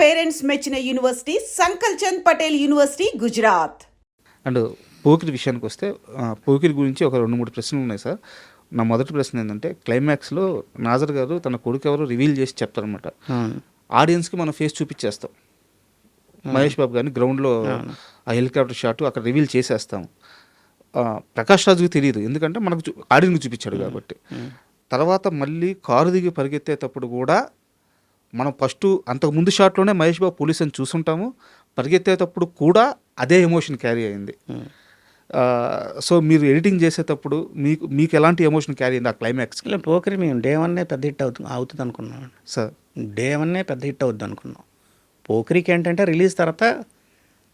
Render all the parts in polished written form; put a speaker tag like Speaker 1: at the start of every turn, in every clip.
Speaker 1: Parents మెచ్చిన university Sankalchand Patel university Gujarat.
Speaker 2: And Pokiri విషయానికి వస్తే పోకిరి గురించి ఒక 2-3 ప్రశ్నలు ఉన్నాయి సార్. నా మొదటి ప్రశ్న ఏంటంటే, క్లైమాక్స్లో నాజర్ గారు తన కొడుకు ఎవరో రివీల్ చేసి చెప్తారనమాట. ఆడియన్స్కి మనం ఫేస్ చూపించేస్తాం. మహేష్ బాబు గారిని గ్రౌండ్లో ఆ హెలికాప్టర్ షాట్ అక్కడ రివీల్ చేసేస్తాం. ప్రకాష్ రాజుకి తెలియదు, ఎందుకంటే మనకు ఆడియన్కి చూపించాడు కాబట్టి. తర్వాత మళ్ళీ కారు దిగి పరిగెత్తేటప్పుడు కూడా మనం ఫస్ట్ అంతకుముందు షాట్లోనే మహేష్ బాబు పోలీస్ అని చూసుంటాము. పరిగెత్తేటప్పుడు కూడా అదే ఎమోషన్ క్యారీ అయింది. సో మీరు ఎడిటింగ్ చేసేటప్పుడు మీకు ఎలాంటి ఎమోషన్ క్యారీ అయింది ఆ క్లైమాక్స్కి?
Speaker 3: పోకరి మేము డే 1 పెద్ద హిట్ అవుతుంది అనుకున్నాం
Speaker 2: సార్.
Speaker 3: డే 1 పెద్ద హిట్ అవుద్ది అనుకున్నాం. పోకరికి ఏంటంటే రిలీజ్ తర్వాత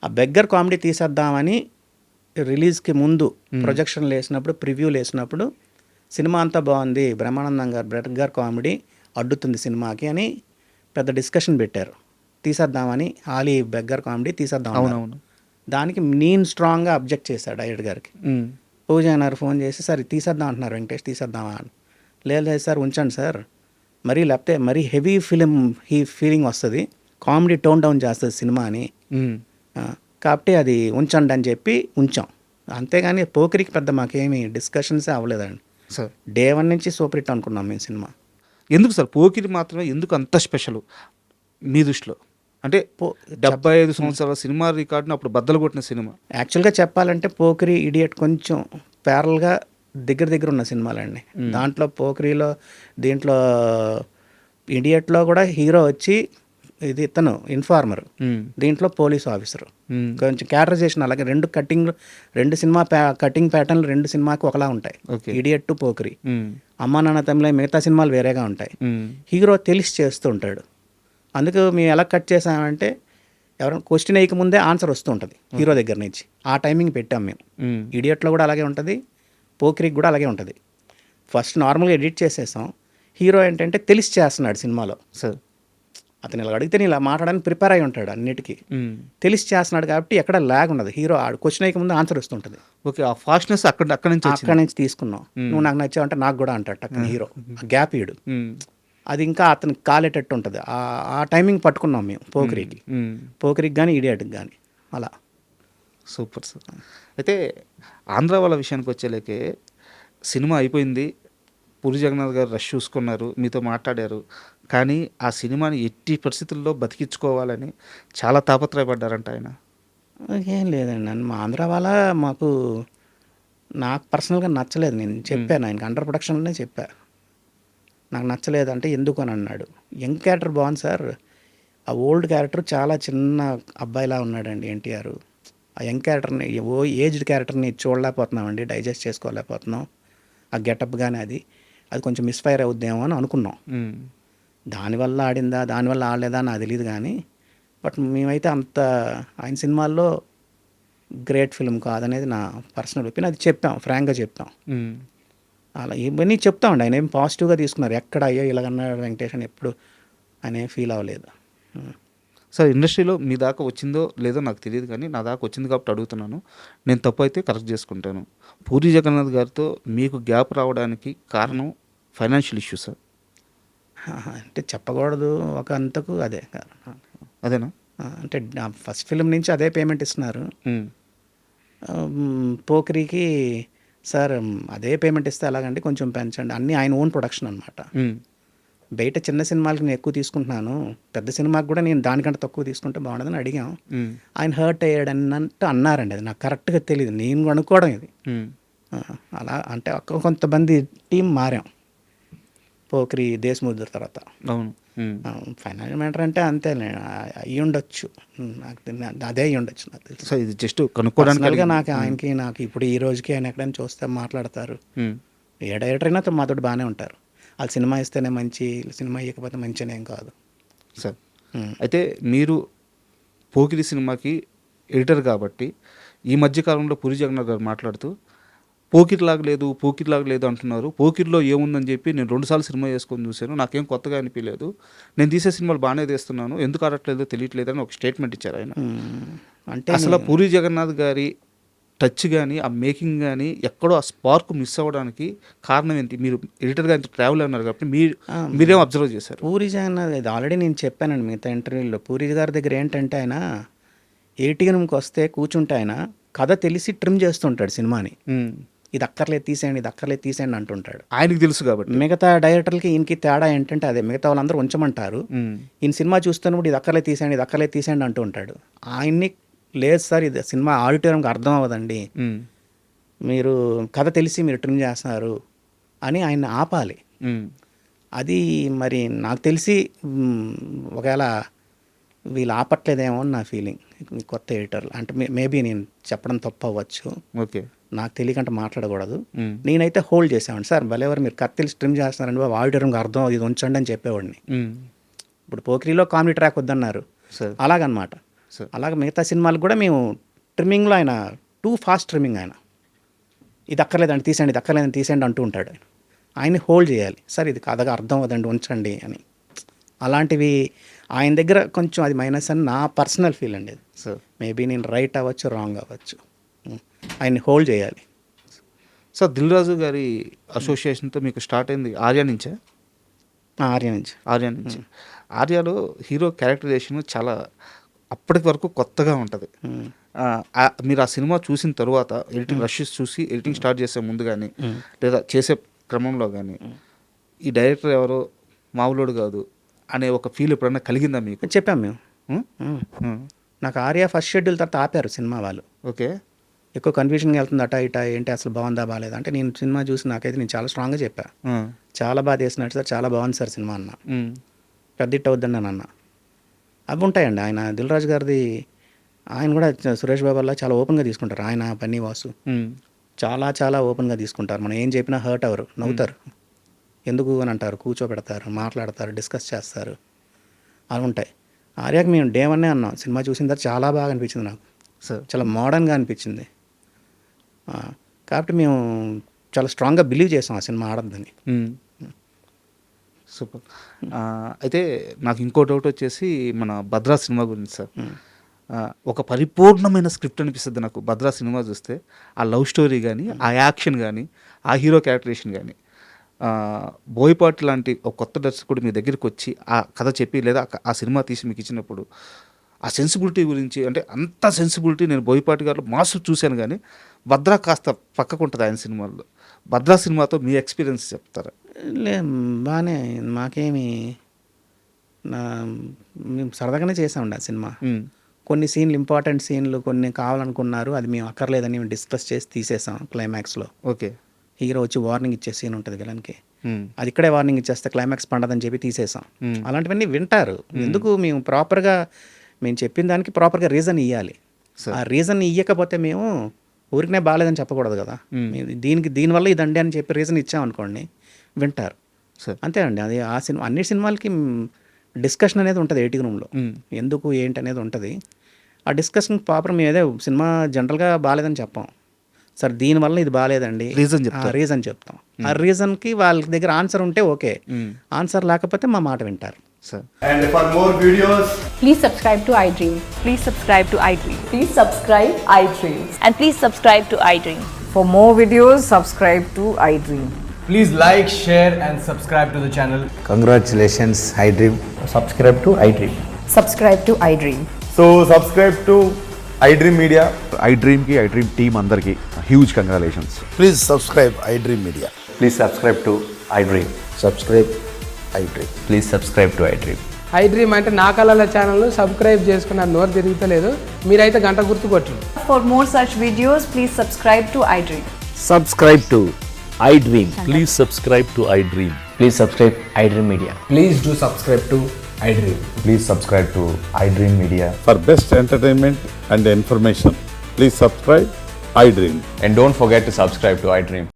Speaker 3: ఆ బెగ్గర్ కామెడీ తీసేద్దామని రిలీజ్కి ముందు ప్రొజెక్షన్లు వేసినప్పుడు, ప్రివ్యూలు వేసినప్పుడు సినిమా అంతా బాగుంది, బ్రహ్మానందం గారు బెగ్గర్ కామెడీ అడ్డుతుంది సినిమాకి అని పెద్ద డిస్కషన్ పెట్టారు. తీసేద్దామని ఆలీ బెగ్గర్ కామెడీ తీసేద్దాం.
Speaker 2: అవునవును.
Speaker 3: దానికి నేను స్ట్రాంగ్గా అబ్జెక్ట్ చేశాడు డైరెక్టర్ గారికి. పూజ అన్నారు ఫోన్ చేసి, సార్ తీసేద్దాం అంటున్నారు వెంకటేష్, తీసేద్దామా అని. లేదు సార్ ఉంచండి సార్, మరీ లేకపోతే మరీ హెవీ ఫీలింగ్ వస్తుంది, కామెడీ టోన్ డౌన్ చేస్తుంది సినిమా అని. కాబట్టి అది ఉంచండి అని చెప్పి ఉంచాం. అంతేగాని పోకిరికి పెద్ద మాకేమీ డిస్కషన్సే అవ్వలేదండి
Speaker 2: సార్.
Speaker 3: డే 1 నుంచి సూపర్ హిట్ అనుకున్నాం మేము సినిమా.
Speaker 2: ఎందుకు సార్ పోకిరి మాత్రమే ఎందుకు అంత స్పెషల్ మీ దృష్టిలో? అంటే 75 సంవత్సరాల సినిమా రికార్డును అప్పుడు బద్దలు కొట్టిన సినిమా.
Speaker 3: యాక్చువల్గా చెప్పాలంటే పోకిరి, ఇడియట్ కొంచెం ప్యారల్గా దగ్గర ఉన్న సినిమాలండి. దాంట్లో పోకిరిలో, దీంట్లో ఇడియట్లో కూడా హీరో వచ్చి ఇది ఇతను ఇన్ఫార్మర్, దీంట్లో పోలీస్ ఆఫీసర్. కొంచెం క్యారెక్టరైజేషన్ అలాగే రెండు సినిమా కటింగ్ ప్యాటర్న్లు రెండు సినిమాకి ఒకలా ఉంటాయి. ఇడియట్ టు పోకిరి, అమ్మా నాన్న తమిళ మిగతా సినిమాలు వేరేగా ఉంటాయి. హీరో తెలిసి చేస్తూ ఉంటాడు. అందుకు మేము ఎలా కట్ చేసామంటే, ఎవరైనా క్వశ్చన్ వేయక ముందే ఆన్సర్ వస్తూ ఉంటుంది హీరో దగ్గర నుంచి. ఆ టైమింగ్ పెట్టాం మేము. ఇడియట్లో కూడా అలాగే ఉంటుంది, పోకిరికి కూడా అలాగే ఉంటుంది. ఫస్ట్ నార్మల్గా ఎడిట్ చేసేసాం. హీరో ఏంటంటే తెలిసి చేస్తున్నాడు సినిమాలో.
Speaker 2: సార్
Speaker 3: అతను ఇలా అడిగితే ఇలా మాట్లాడడానికి ప్రిపేర్ అయి ఉంటాడు అన్నిటికీ. తెలిసి చేస్తున్నాడు కాబట్టి ఎక్కడ ల్యాగ్ ఉండదు. హీరో క్వశ్చన్ వేయక ముందు ఆన్సర్ వస్తుంటుంది.
Speaker 2: ఓకే, ఆ ఫాస్ట్నెస్ అక్కడ నుంచి
Speaker 3: తీసుకున్నాం. నువ్వు నాకు నచ్చావంటే నాకు కూడా అంటాడు అక్కడ హీరో. గ్యాప్ ఇడు, అది ఇంకా అతనికి కాలేటట్టు ఉంటుంది. ఆ టైమింగ్ పట్టుకున్నాం మేము పోకిరికి కానీ ఇడియట్కి కానీ అలా.
Speaker 2: Super sir. అయితే ఆంధ్ర వాళ్ళ విషయానికి వచ్చేలేకే సినిమా అయిపోయింది, పూరి జగన్నాథ్ గారు రష్ చూసుకున్నారు, మీతో మాట్లాడారు, కానీ ఆ సినిమాని ఎట్టి పరిస్థితుల్లో బతికించుకోవాలని చాలా తాపత్రయపడ్డారంట ఆయన.
Speaker 3: ఏం లేదండి, మా ఆంధ్ర వాళ్ళ నాకు పర్సనల్గా నచ్చలేదు. నేను చెప్పాను ఆయనకి, అండర్ ప్రొడక్షన్లోనే చెప్పా, నాకు నచ్చలేదు అంటే ఎందుకు అని అన్నాడు. యంగ్ క్యారెక్టర్ బాగుంది సార్, ఆ ఓల్డ్ క్యారెక్టర్ చాలా చిన్న అబ్బాయిలా ఉన్నాడండి ఎన్టీఆర్. ఆ యంగ్ క్యారెక్టర్ని, ఏజ్డ్ క్యారెక్టర్ని చూడలేకపోతున్నామండి, డైజెస్ట్ చేసుకోలేకపోతున్నాం. ఆ గెటప్ కానీ అది కొంచెం మిస్ఫైర్ అవుద్దేమో అని అనుకున్నాం. దానివల్ల ఆడిందా దానివల్ల ఆడలేదా నాకు తెలియదు కానీ, బట్ మేమైతే అంత ఆయన సినిమాల్లో గ్రేట్ ఫిల్మ్ కాదనేది నా పర్సనల్ ఒపీనియన్. అది చెప్పాం, ఫ్రాంక్గా చెప్పాం. అలా ఇవన్నీ చెప్తామండి. ఆయన ఏం పాజిటివ్గా తీసుకున్నారు. ఎక్కడ అయ్యో ఇలాగన్నాడు వెంకటేష్ అని ఎప్పుడు ఆయన ఏం ఫీల్ అవ్వలేదు.
Speaker 2: సార్ ఇండస్ట్రీలో మీ దాకా వచ్చిందో లేదో నాకు తెలియదు, కానీ నా దాకా వచ్చింది కాబట్టి అడుగుతున్నాను. నేను తప్పు అయితే కరెక్ట్ చేసుకుంటాను. పూరి జగన్నాథ్ గారితో మీకు గ్యాప్ రావడానికి కారణం ఫైనాన్షియల్ ఇష్యూ సార్?
Speaker 3: అంటే చెప్పకూడదు, ఒక అంతకు అదే కారణం.
Speaker 2: అదేనా?
Speaker 3: అంటే ఫస్ట్ ఫిల్మ్ నుంచి అదే పేమెంట్ ఇస్తున్నారు. పోకిరికి సార్ అదే పేమెంట్ ఇస్తే ఎలాగంటే కొంచెం పెంచండి, అన్నీ ఆయన ఓన్ ప్రొడక్షన్ అనమాట. బయట చిన్న సినిమాలకి నేను ఎక్కువ తీసుకుంటున్నాను, పెద్ద సినిమాకి కూడా నేను దానికంటే తక్కువ తీసుకుంటే బాగుండదని అడిగాం. ఆయన హర్ట్ అయ్యాడు అన్నట్టు అన్నారండి. అది నాకు కరెక్ట్గా తెలియదు, నేను అనుకోవడం ఇది అలా. అంటే కొంతమంది టీం మారాం పోకిరి దేశముద్ర తర్వాత.
Speaker 2: అవును,
Speaker 3: ఫైనాన్షియల్ మ్యాటర్ అంటే అంతే అయ్యి ఉండొచ్చు, నాకు అదే అయ్యి ఉండొచ్చు నాకు తెలుసు.
Speaker 2: సో ఇది జస్ట్ కనుక్కోవడానికి.
Speaker 3: నాకు ఇప్పుడు ఈ రోజుకి ఆయన ఎక్కడైనా చూస్తే మాట్లాడతారు. ఏ డైరెక్టర్ అయినా మాతోటి బాగానే ఉంటారు. వాళ్ళు సినిమా ఇస్తేనే మంచి, సినిమా ఇవ్వకపోతే మంచి అనేం కాదు
Speaker 2: సార్. అయితే మీరు పోకిరి సినిమాకి ఎడిటర్ కాబట్టి ఈ మధ్యకాలంలో పూరి జగన్నాథ్ గారు మాట్లాడుతూ పోకిరిలాగా లేదు అంటున్నారు. పోకిరిలో ఏముందని చెప్పి నేను 2 సార్లు సినిమా చేసుకొని చూశాను, నాకేం కొత్తగా అనిపించలేదు, నేను తీసే సినిమాలు బాగానే తీస్తున్నాను, ఎందుకు ఆడట్లేదో తెలియట్లేదు అని ఒక స్టేట్మెంట్ ఇచ్చారు ఆయన. అంటే అసలు పూరి జగన్నాథ్ గారి టచ్ కానీ ఆ మేకింగ్ కానీ ఎక్కడో ఆ స్పార్క్ మిస్ అవ్వడానికి కారణం ఏంటి? మీరు ఎడిటర్గా ఇంత ట్రావెల్ అన్నారు కాబట్టి మీరేం అబ్జర్వ్ చేశారు?
Speaker 3: పూరి జగన్నాథ్ ఇది ఆల్రెడీ నేను చెప్పానండి మిగతా ఇంటర్వ్యూలో. పూరి గారి దగ్గర ఏంటంటే ఆయన ఏటీఎంకి వస్తే కూర్చుంటే ఆయన కథ తెలిసి ట్రిమ్ చేస్తుంటాడు సినిమాని. ఇది అక్కర్లేదు తీసేయండి అంటుంటాడు.
Speaker 2: ఆయనకి తెలుసు కాబట్టి.
Speaker 3: మిగతా డైరెక్టర్లకి ఈయనకి తేడా ఏంటంటే అదే, మిగతా వాళ్ళందరూ ఉంచమంటారు, ఈయన సినిమా చూస్తున్నప్పుడు ఇది అక్కర్లేదు తీసేయండి అంటూ ఉంటాడు. ఆయన్ని లేదు సార్ ఇది సినిమా ఆడిటోరియంకి అర్థం అవ్వదండి, మీరు కథ తెలిసి మీరు ట్రిమ్ చేస్తున్నారు అని ఆయన ఆపాలి. అది మరి నాకు తెలిసి ఒకవేళ వీళ్ళు ఆపట్లేదేమో అని నా ఫీలింగ్. కొత్త ఎడిటర్లు అంటే మేబీ నేను చెప్పడం తప్పు అవ్వచ్చు,
Speaker 2: ఓకే,
Speaker 3: నాకు తెలియకంటే మాట్లాడకూడదు. నేనైతే హోల్డ్ చేసేవాడిని, సార్ భలేవారు మీరు కథ తెలిసి ట్రిమ్ చేస్తున్నారండి బాబు, ఆడిటోరియంకి అర్థం ఇది ఉంచండి అని చెప్పేవాడిని. ఇప్పుడు పోకిరిలో కామెడీ ట్రాక్ వద్దన్నారు, అలాగనమాట. అలాగ మిగతా సినిమాలకు కూడా మేము ట్రిమ్మింగ్లో ఆయన టూ ఫాస్ట్ ట్రిమ్మింగ్. ఆయన ఇది అక్కర్లేదండి తీసేయండి అంటూ ఉంటాడు. ఆయన్ని హోల్డ్ చేయాలి, సార్ ఇది కథగా అర్థం అవ్వదండి ఉంచండి అని. అలాంటివి ఆయన దగ్గర కొంచెం అది మైనస్ అని నా పర్సనల్ ఫీల్ అండి. సో మేబీ నేను రైట్ అవ్వచ్చు, రాంగ్ అవ్వచ్చు, ఆయన్ని హోల్డ్ చేయాలి.
Speaker 2: సార్ దిల్ రాజు గారి అసోసియేషన్తో మీకు స్టార్ట్ అయింది ఆర్య నుంచే?
Speaker 3: ఆర్య నుంచి.
Speaker 2: ఆర్యలో హీరో క్యారెక్టరైజేషన్ చాలా అప్పటి వరకు కొత్తగా ఉంటుంది. మీరు ఆ సినిమా చూసిన తర్వాత ఎడిటింగ్ రషెస్ చూసి ఎడిటింగ్ స్టార్ట్ చేసే ముందు కానీ లేదా చేసే క్రమంలో కానీ ఈ డైరెక్టర్ ఎవరో మామూలుడు కాదు అనే ఒక ఫీల్ ఎప్పుడన్నా కలిగిందా మీకు?
Speaker 3: చెప్పాం మేము. నాకు ఆర్య ఫస్ట్ షెడ్యూల్ తర్వాత ఆపారు సినిమా వాళ్ళు.
Speaker 2: ఓకే,
Speaker 3: ఎక్కువ కన్ఫ్యూజన్గా వెళ్తుంది అటా ఇటా, ఏంటి అసలు బాగుందా బాగాలేదా అంటే నేను సినిమా చూసి నాకైతే నేను చాలా స్ట్రాంగ్గా చెప్పా, చాలా బాగా చేసినట్టు సార్, చాలా బాగుంది సార్ సినిమా అన్న, పెద్ద హిట్ అవుద్దని నేను అన్న. అవి ఉంటాయండి. ఆయన దిల్ రాజు గారిది ఆయన కూడా సురేష్ బాబు వల్ల చాలా ఓపెన్గా తీసుకుంటారు. ఆయన పన్నీ వాసు చాలా ఓపెన్గా తీసుకుంటారు. మనం ఏం చెప్పినా హర్ట్ అవ్వరు, నవ్వుతారు, ఎందుకు అని అంటారు, కూర్చోబెడతారు, మాట్లాడతారు, డిస్కస్ చేస్తారు, అవి ఉంటాయి. ఆర్యాకి మేము డే వన్నే అన్నాం, సినిమా చూసిన తర్వాత చాలా బాగా అనిపించింది నాకు, చాలా మోడర్న్గా అనిపించింది. కాబట్టి మేము చాలా స్ట్రాంగ్గా బిలీవ్ చేసాం ఆ సినిమా ఆడద్దని.
Speaker 2: సూపర్. అయితే నాకు ఇంకో డౌట్ వచ్చేసి మన భద్రా సినిమా గురించి సార్. ఒక పరిపూర్ణమైన స్క్రిప్ట్ అనిపిస్తుంది నాకు భద్రా సినిమా చూస్తే. ఆ లవ్ స్టోరీ కానీ, ఆ యాక్షన్ కానీ, ఆ హీరో క్యారెక్టరేషన్ కానీ, బోయపాటి లాంటి ఒక కొత్త దర్శకుడు మీ దగ్గరికి వచ్చి ఆ కథ చెప్పి లేదా ఆ సినిమా తీసి మీకు ఇచ్చినప్పుడు ఆ సెన్సిబిలిటీ గురించి, అంటే అంత సెన్సిబిలిటీ నేను బోయపాటి గారిలో మాస్ చూశాను కానీ భద్రా కాస్త పక్కకు ఉంటుంది ఆయన సినిమాల్లో. భద్రా సినిమాతో మీ ఎక్స్పీరియన్స్ చెప్తారా?
Speaker 3: బాగానే, మాకేమి మేము సరదాగానే చేసామండి ఆ సినిమా. కొన్ని సీన్లు, ఇంపార్టెంట్ సీన్లు కొన్ని కావాలనుకున్నారు, అది మేము అక్కర్లేదని మేము డిస్కస్ చేసి తీసేసాం క్లైమాక్స్లో.
Speaker 2: ఓకే,
Speaker 3: హీరో వచ్చి వార్నింగ్ ఇచ్చే సీన్ ఉంటుంది విలన్కి, అది ఇక్కడే వార్నింగ్ ఇచ్చేస్తే క్లైమాక్స్ పండదని చెప్పి తీసేసాం. అలాంటివన్నీ వింటారు. ఎందుకు మేము ప్రాపర్గా మేము చెప్పిన దానికి ప్రాపర్గా రీజన్ ఇవ్వాలి. ఆ రీజన్ ఇవ్వకపోతే మేము ఊరికనే బాగాలేదని చెప్పకూడదు కదా. దీనివల్ల ఇదండి అని చెప్పి రీజన్ ఇచ్చామనుకోండి వింటారు, అంతే అండి. అది ఆ సినిమా అన్ని సినిమాలకి డిస్కషన్ అనేది ఉంటుంది ఎడిటింగ్ రూమ్లో, ఎందుకు ఏంటి అనేది ఉంటుంది. ఆ డిస్కషన్ ప్రాపర్ మేము ఏదో సినిమా జనరల్గా బాగాలేదని చెప్పాం, సార్ దీనివల్ల ఇది బాగాలేదండి రీజన్ చెప్తాం. ఆ రీజన్కి వాళ్ళ దగ్గర ఆన్సర్ ఉంటే ఓకే, ఆన్సర్ లేకపోతే మా మాట వింటారు.
Speaker 4: And for more videos,
Speaker 5: please subscribe to iDream.
Speaker 6: Please subscribe to iDream.
Speaker 5: Please subscribe iDream.
Speaker 6: And please subscribe to iDream.
Speaker 7: For more videos, subscribe to iDream.
Speaker 4: please like, share and subscribe to the channel.
Speaker 8: Congratulations, iDream.
Speaker 4: Subscribe to iDream.
Speaker 7: Subscribe to iDream.
Speaker 4: So subscribe to iDream Media.
Speaker 9: iDream ki iDream team andarki huge congratulations.
Speaker 8: Please subscribe iDream Media.
Speaker 10: Please subscribe to iDream.
Speaker 8: Subscribe iDream.
Speaker 10: Please subscribe to iDream.
Speaker 11: iDream అంటే నా కళల ఛానల్ను subscribe చేసుకున్న నోరు తిరుగుతలేదు, మీరైతే గంట గుర్తు కొట్టండి.
Speaker 6: For more such videos, please subscribe to iDream.
Speaker 10: Subscribe to iDream. Please subscribe to iDream. Please subscribe iDream Media.
Speaker 4: Please do subscribe to iDream.
Speaker 9: Please subscribe to iDream Media.
Speaker 12: For best entertainment and information, please subscribe iDream.
Speaker 10: And don't forget to subscribe to iDream.